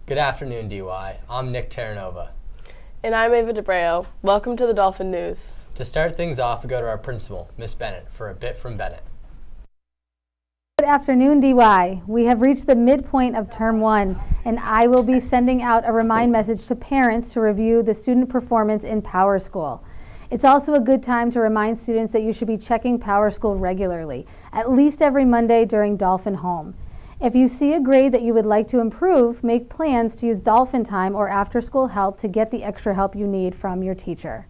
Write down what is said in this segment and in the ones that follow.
Good afternoon, DY. I'm Nick Terranova. And I'm Ava DeBreo. Welcome to the Dolphin News. To start things off, we go to our principal, Miss Bennett, for a bit from Bennett. Good afternoon, DY. We have reached the midpoint of Term 1, and I will be sending out a remind message to parents to review the student performance in Power School. It's also a good time to remind students that you should be checking Power School regularly, at least every Monday during Dolphin Home. If you see a grade that you would like to improve, make plans to use Dolphin Time or after-school help to get the extra help you need from your teacher.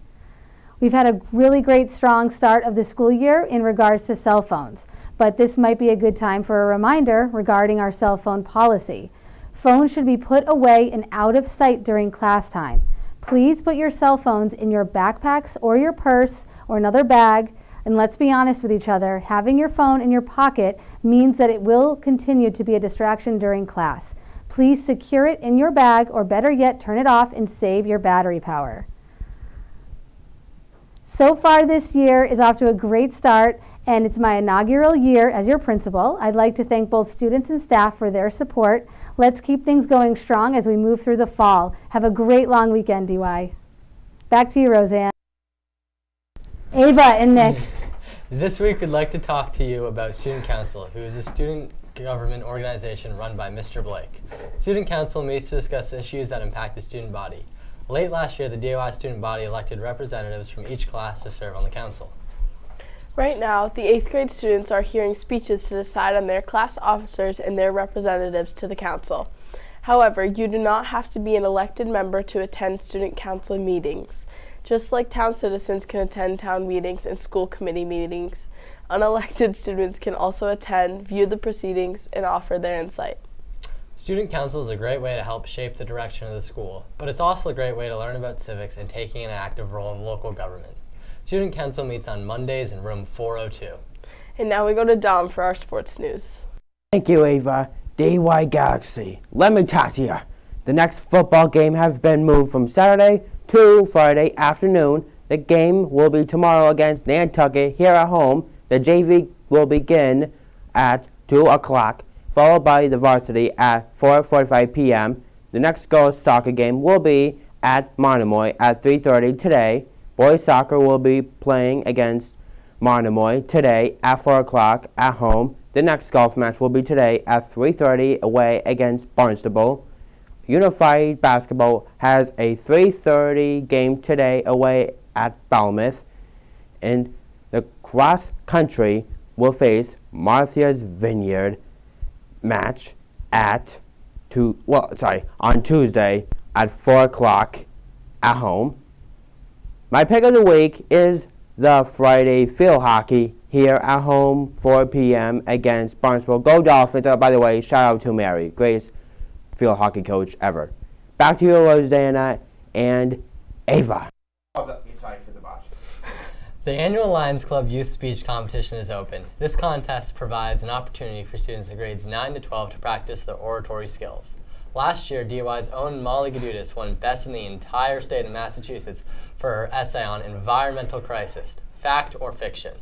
We've had a really great, strong start of the school year in regards to cell phones, but this might be a good time for a reminder regarding our cell phone policy. Phones should be put away and out of sight during class time. Please put your cell phones in your backpacks or your purse or another bag. And let's be honest with each other, having your phone in your pocket means that it will continue to be a distraction during class. Please secure it in your bag, or better yet, turn it off and save your battery power. So far this year is off to a great start, and it's my inaugural year as your principal. I'd like to thank both students and staff for their support. Let's keep things going strong as we move through the fall. Have a great long weekend, DY. Back to you, Roseanne. Ava and Nick. This week, we'd like to talk to you about Student Council, who is a student government organization run by Mr. Blake. Student Council meets to discuss issues that impact the student body. Late last year, the DOI student body elected representatives from each class to serve on the council. Right now, the 8th grade students are hearing speeches to decide on their class officers and their representatives to the council. However, you do not have to be an elected member to attend student council meetings. Just like town citizens can attend town meetings and school committee meetings, unelected students can also attend, view the proceedings, and offer their insight. Student Council is a great way to help shape the direction of the school, but it's also a great way to learn about civics and taking an active role in local government. Student Council meets on Mondays in room 402. And now we go to Dom for our sports news. Thank you, Ava. DY Galaxy. Let me talk to you. The next football game has been moved from Saturday to Friday afternoon. The game will be tomorrow against Nantucket here at home. The JV will begin at 2 o'clock, followed by the varsity at 4:45 p.m. The next girls' soccer game will be at Monomoy at 3:30 today. Boys soccer will be playing against Monomoy today at 4 o'clock at home. The next golf match will be today at 3:30 away against Barnstable. Unified Basketball has a 3:30 game today away at Falmouth. And the cross country will face Martha's Vineyard match on Tuesday at 4 o'clock at home. My pick of the week is the Friday field hockey here at home, 4 p.m. against Barnstable. Go Dolphins. By the way, shout out to Mary, greatest field hockey coach ever. Back to you, Rosanna and Ava. The annual Lions Club Youth Speech Competition is open. This contest provides an opportunity for students in grades 9 to 12 to practice their oratory skills. Last year, DY's own Molly Gadudas won best in the entire state of Massachusetts for her essay on environmental crisis, fact or fiction.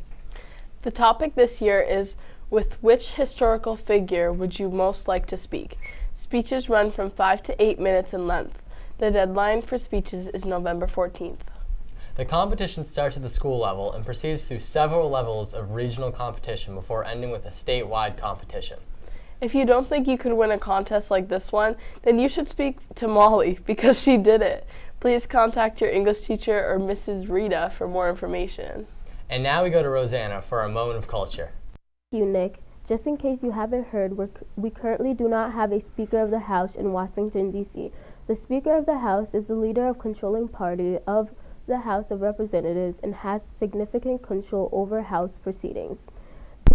The topic this year is, with which historical figure would you most like to speak? Speeches run from 5 to 8 minutes in length. The deadline for speeches is November 14th. The competition starts at the school level and proceeds through several levels of regional competition before ending with a statewide competition. If you don't think you could win a contest like this one, then you should speak to Molly because she did it. Please contact your English teacher or Mrs. Rita for more information. And now we go to Rosanna for a moment of culture. Thank you, Nick. Just in case you haven't heard, we currently do not have a Speaker of the House in Washington, D.C. The Speaker of the House is the leader of controlling party of the House of Representatives and has significant control over House proceedings.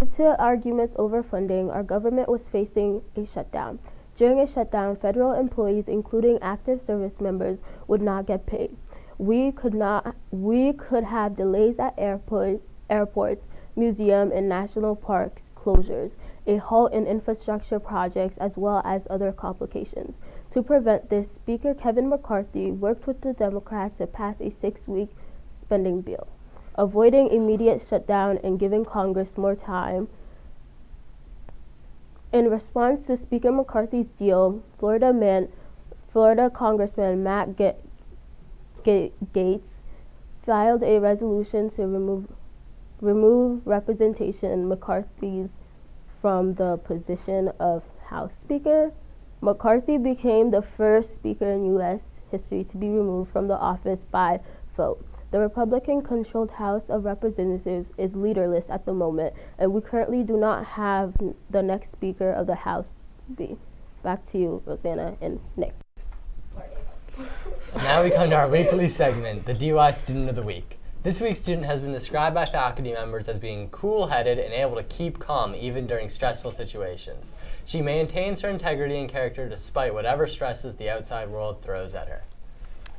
Due to arguments over funding, our government was facing a shutdown. During a shutdown, federal employees, including active service members, would not get paid. We could have delays at airports, museum, and national parks closures, a halt in infrastructure projects, as well as other complications. To prevent this, Speaker Kevin McCarthy worked with the Democrats to pass a 6-week spending bill, avoiding immediate shutdown and giving Congress more time. In response to Speaker McCarthy's deal, Florida man Florida Congressman Matt Gaetz filed a resolution to remove Representation McCarthy's from the position of House Speaker. McCarthy became the first speaker in U.S. history to be removed from the office by vote. The Republican-controlled House of Representatives is leaderless at the moment, and we currently do not have the next Speaker of the House be. Back to you, Rosanna and Nick. And now we come to our weekly segment, the DY Student of the Week. This week's student has been described by faculty members as being cool-headed and able to keep calm even during stressful situations. She maintains her integrity and character despite whatever stresses the outside world throws at her.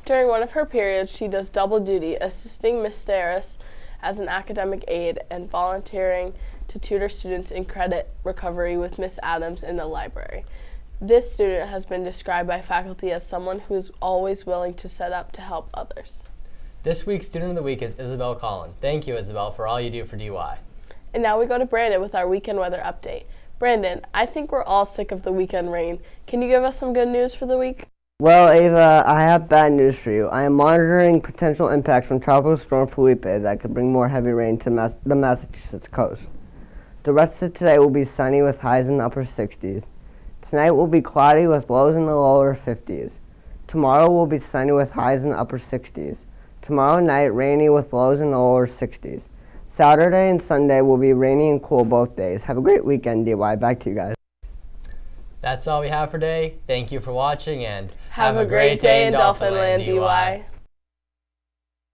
During one of her periods, she does double duty, assisting Miss Steris as an academic aide and volunteering to tutor students in credit recovery with Miss Adams in the library. This student has been described by faculty as someone who is always willing to set up to help others. This week's Student of the Week is Isabel Collin. Thank you, Isabel, for all you do for DY. And now we go to Brandon with our weekend weather update. Brandon, I think we're all sick of the weekend rain. Can you give us some good news for the week? Well, Ava, I have bad news for you. I am monitoring potential impacts from Tropical Storm Felipe that could bring more heavy rain to the Massachusetts coast. The rest of today will be sunny with highs in the upper 60s. Tonight will be cloudy with lows in the lower 50s. Tomorrow will be sunny with highs in the upper 60s. Tomorrow night, rainy with lows in the lower 60s. Saturday and Sunday will be rainy and cool both days. Have a great weekend, DY. Back to you guys. That's all we have for today. Thank you for watching and Have a great day in Dolphinland, DY.